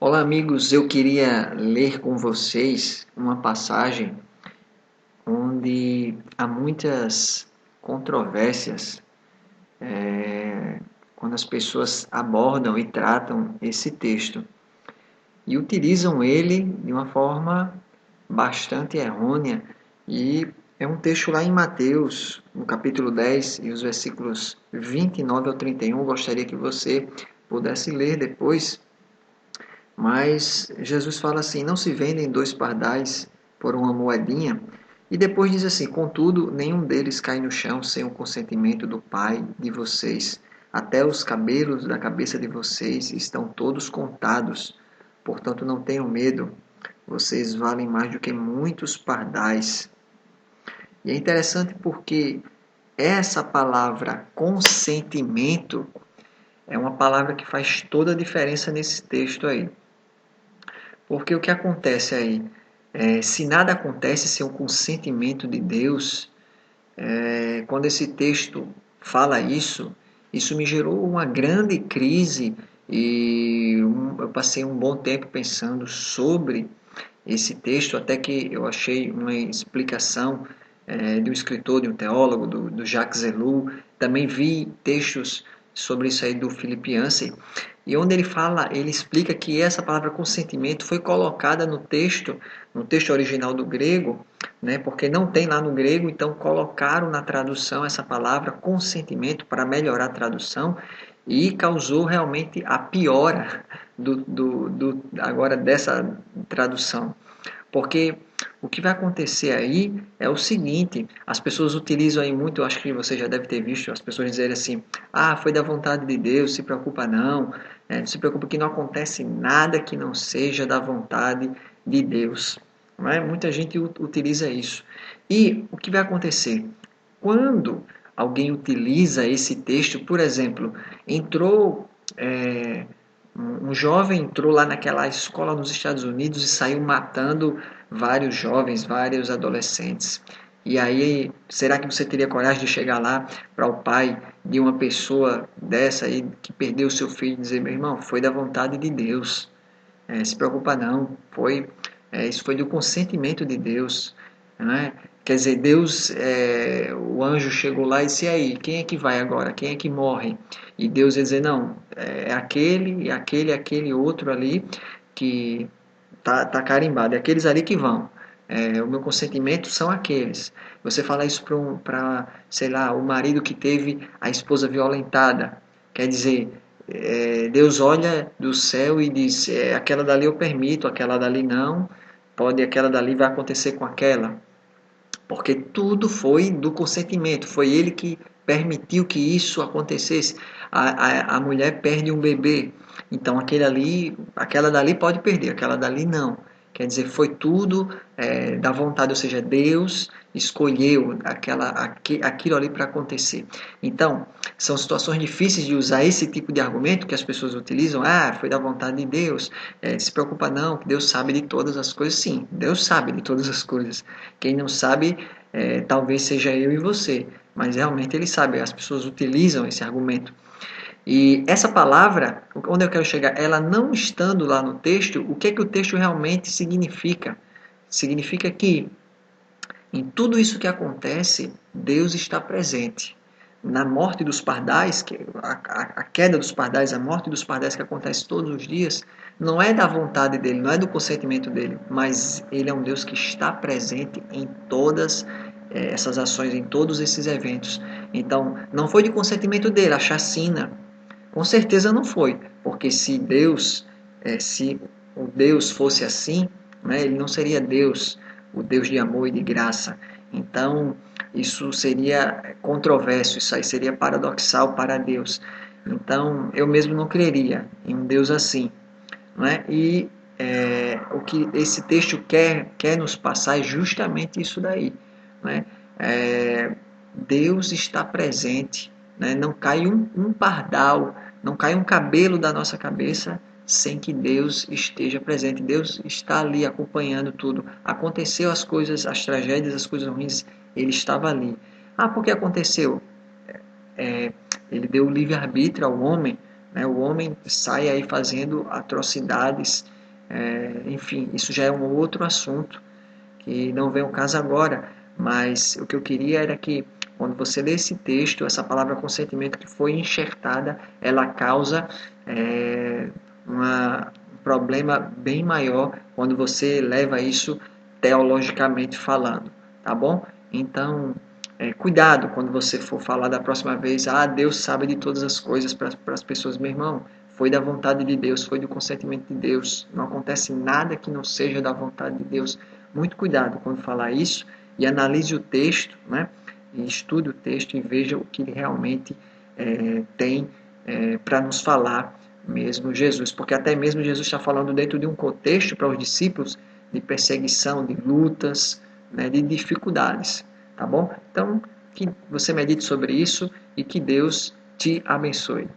Olá, amigos. Eu queria ler com vocês uma passagem onde há muitas controvérsias quando as pessoas abordam e tratam esse texto e utilizam ele de uma forma bastante errônea. E é um texto lá em Mateus, no capítulo 10 e os versículos 29 ao 31. Eu gostaria que você pudesse ler depois. Mas Jesus fala assim: não se vendem dois pardais por uma moedinha. E depois diz assim: contudo, nenhum deles cai no chão sem o consentimento do Pai de vocês. Até os cabelos da cabeça de vocês estão todos contados. Portanto, não tenham medo. Vocês valem mais do que muitos pardais. E é interessante porque essa palavra consentimento é uma palavra que faz toda a diferença nesse texto aí. Porque o que acontece aí? Se nada acontece sem o consentimento de Deus, quando esse texto fala isso, isso me gerou uma grande crise e eu passei um bom tempo pensando sobre esse texto, até que eu achei uma explicação de um escritor, de um teólogo, do Jacques Ellul. Também vi textos sobre isso aí do Philip Yancey, e onde ele fala, ele explica que essa palavra consentimento foi colocada no texto original do grego, né, porque não tem lá no grego, então colocaram na tradução essa palavra consentimento para melhorar a tradução e causou realmente a piora agora dessa tradução. Porque o que vai acontecer aí é o seguinte: as pessoas utilizam aí muito, eu acho que você já deve ter visto, as pessoas dizerem assim: ah, foi da vontade de Deus, se preocupa não, não se preocupa que não acontece nada que não seja da vontade de Deus. Não é? Muita gente utiliza isso. E o que vai acontecer? Quando alguém utiliza esse texto, por exemplo, entrou. Um jovem entrou lá naquela escola nos Estados Unidos e saiu matando vários jovens, vários adolescentes. E aí, será que você teria coragem de chegar lá para o pai de uma pessoa dessa aí que perdeu o seu filho e dizer: meu irmão, foi da vontade de Deus, se preocupa não, isso foi do consentimento de Deus, né? Quer dizer, Deus, o anjo chegou lá e disse: e aí, quem é que vai agora? Quem é que morre? E Deus ia dizer: não, é aquele, e aquele, aquele outro ali que tá carimbado, é aqueles ali que vão. O meu consentimento são aqueles. Você fala isso para, sei lá, o marido que teve a esposa violentada. Quer dizer, Deus olha do céu e diz: aquela dali eu permito, aquela dali não, pode, aquela dali vai acontecer com aquela. Porque tudo foi do consentimento, foi ele que permitiu que isso acontecesse. A mulher perde um bebê, então aquela dali pode perder, aquela dali não. Quer dizer, foi tudo da vontade, ou seja, Deus escolheu aquilo ali para acontecer. Então, são situações difíceis de usar esse tipo de argumento que as pessoas utilizam. Ah, foi da vontade de Deus, se preocupa não, que Deus sabe de todas as coisas. Sim, Deus sabe de todas as coisas. Quem não sabe, talvez seja eu e você, mas realmente ele sabe, as pessoas utilizam esse argumento. E essa palavra, onde eu quero chegar, ela não estando lá no texto, o que é que o texto realmente significa? Significa que em tudo isso que acontece, Deus está presente. Na morte dos pardais, a queda dos pardais, a morte dos pardais que acontece todos os dias, não é da vontade dele, não é do consentimento dele, mas ele é um Deus que está presente em todas essas ações, em todos esses eventos. Então, não foi de consentimento dele, a chacina. Com certeza não foi, porque se o Deus fosse assim, né, ele não seria Deus, o Deus de amor e de graça. Então, isso seria controverso, isso aí seria paradoxal para Deus. Então, eu mesmo não creria em um Deus assim. Né? E o que esse texto quer nos passar é justamente isso daí. Né? Deus está presente, né? Não cai um pardal, não cai um cabelo da nossa cabeça sem que Deus esteja presente. Deus está ali acompanhando tudo. Aconteceu as coisas, as tragédias, as coisas ruins, Ele estava ali. Ah, por que aconteceu? Ele deu o livre-arbítrio ao homem, né? O homem sai aí fazendo atrocidades, enfim, isso já é um outro assunto que não vem ao caso agora, mas o que eu queria era que quando você lê esse texto, essa palavra consentimento que foi enxertada, ela causa um problema bem maior quando você leva isso teologicamente falando, tá bom? Então, cuidado quando você for falar da próxima vez, Deus sabe de todas as coisas para as pessoas, meu irmão, foi da vontade de Deus, foi do consentimento de Deus, não acontece nada que não seja da vontade de Deus. Muito cuidado quando falar isso e analise o texto, né? E estude o texto e veja o que realmente tem para nos falar mesmo Jesus, porque até mesmo Jesus está falando dentro de um contexto para os discípulos de perseguição, de lutas, né, de dificuldades, tá bom? Então, que você medite sobre isso e que Deus te abençoe.